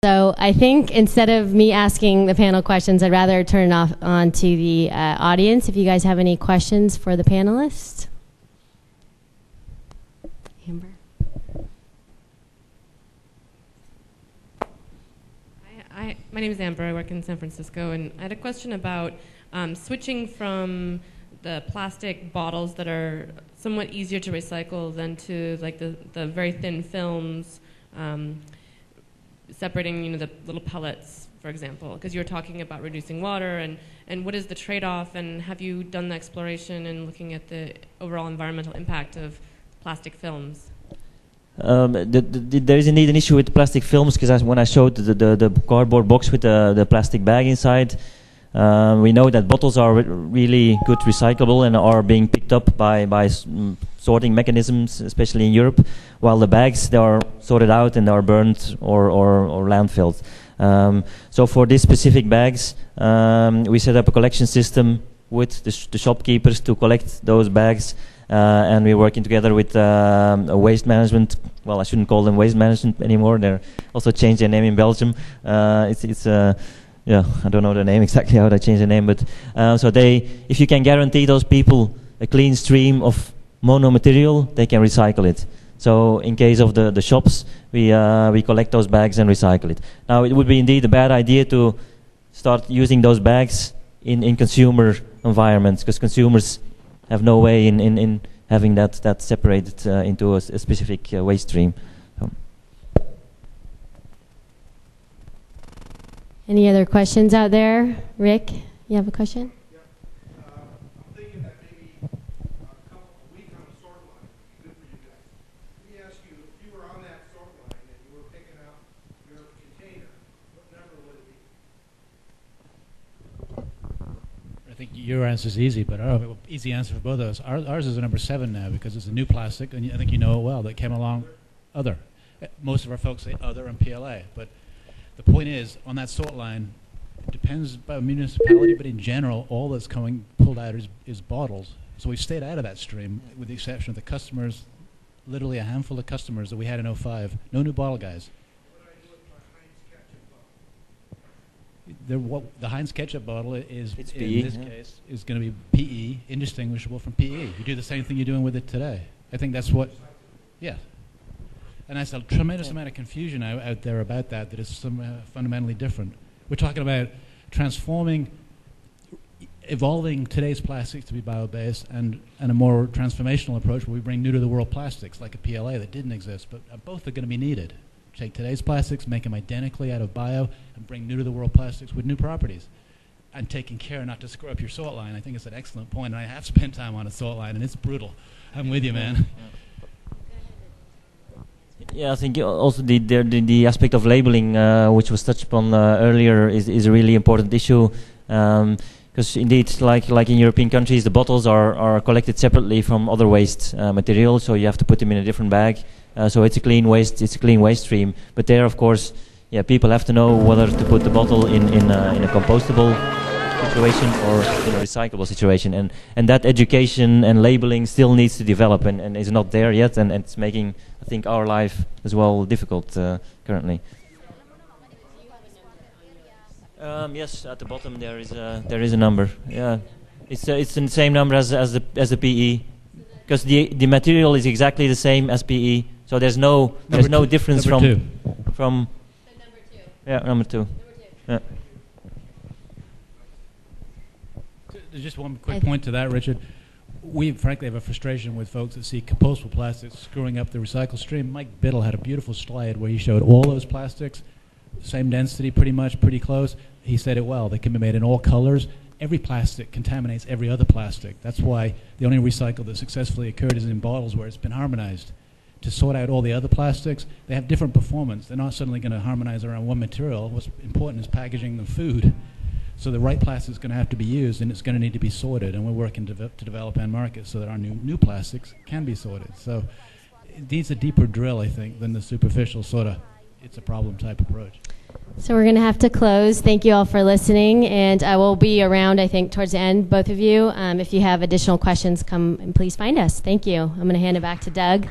So I think instead of me asking the panel questions, I'd rather turn it off on to the audience. If you guys have any questions for the panelists. Amber. My name is Amber. I work in San Francisco, and I had a question about switching from the plastic bottles that are somewhat easier to recycle than to like the very thin films, separating the little pellets, for example, because you were talking about reducing water, and what is the trade-off, and have you done the exploration and looking at the overall environmental impact of plastic films? There is indeed an issue with plastic films, because when I showed the cardboard box with the plastic bag inside, we know that bottles are really good recyclable and are being picked up by sorting mechanisms, especially in Europe, while the bags, they are sorted out and are burned or landfilled. So for these specific bags, we set up a collection system with the shopkeepers to collect those bags. And we're working together with waste management. Well, I shouldn't call them waste management anymore. They're also changed their name in Belgium. Yeah, I don't know the name exactly how they changed the name, but so if you can guarantee those people a clean stream of mono material, they can recycle it. So in case of the shops, we collect those bags and recycle it. Now it would be indeed a bad idea to start using those bags in consumer environments, because consumers have no way in having that separated into a specific waste stream. Any other questions out there? Rick, you have a question? Yeah. I'm thinking that maybe a week on a sort line would be good for you guys. Let me ask you, if you were on that sort line and you were picking out your container, what number would it be? I think your answer is easy, but our easy answer for both of us. Ours is a number 7 now, because it's a new plastic, and I think you know it well, that came along other. Most of our folks say other and PLA, but the point is, on that sort line, it depends by municipality, but in general, all that's pulled out is bottles. So we've stayed out of that stream, with the exception of the customers, literally a handful of customers that we had in '05. No new bottle guys. What do I do with my Heinz ketchup bottle? The Heinz ketchup bottle is, it's in PE, this case, is going to be PE, indistinguishable from PE. You do the same thing you're doing with it today. I think that's what, yeah. And there's a tremendous amount of confusion out there about that is fundamentally different. We're talking about evolving today's plastics to be bio-based and a more transformational approach where we bring new-to-the-world plastics like a PLA that didn't exist, but both are going to be needed. Take today's plastics, make them identically out of bio, and bring new-to-the-world plastics with new properties. And taking care not to screw up your sort line, I think it's an excellent point, and I have spent time on a sort line, and it's brutal. I'm with you, man. Yeah, I think also the aspect of labeling, which was touched upon earlier, is a really important issue. Because indeed, like in European countries, the bottles are collected separately from other waste material, so you have to put them in a different bag. So it's a clean waste stream. But there, of course, yeah, people have to know whether to put the bottle in a compostable situation or in a recyclable situation, and that education and labeling still needs to develop and is not there yet, and it's making, I think, our life as well difficult currently. Yes, at the bottom there is a number. Yeah, it's the same number as the PE, because the material is exactly the same as PE, so there's no difference from number 2. Yeah, number 2. Yeah. There's just one quick point to that, Richard. We frankly have a frustration with folks that see compostable plastics screwing up the recycle stream. Mike Biddle had a beautiful slide where he showed all those plastics, same density pretty much, pretty close. He said it well. They can be made in all colors. Every plastic contaminates every other plastic. That's why the only recycle that successfully occurred is in bottles where it's been harmonized. To sort out all the other plastics, they have different performance. They're not suddenly going to harmonize around one material. What's important is packaging the food. So the right plastic is going to have to be used, and it's going to need to be sorted. And we're working to develop end markets so that our new plastics can be sorted. So it needs a deeper drill, I think, than the superficial sort of it's a problem type approach. So we're going to have to close. Thank you all for listening, and I will be around, I think, towards the end, both of you. If you have additional questions, come and please find us. Thank you. I'm going to hand it back to Doug.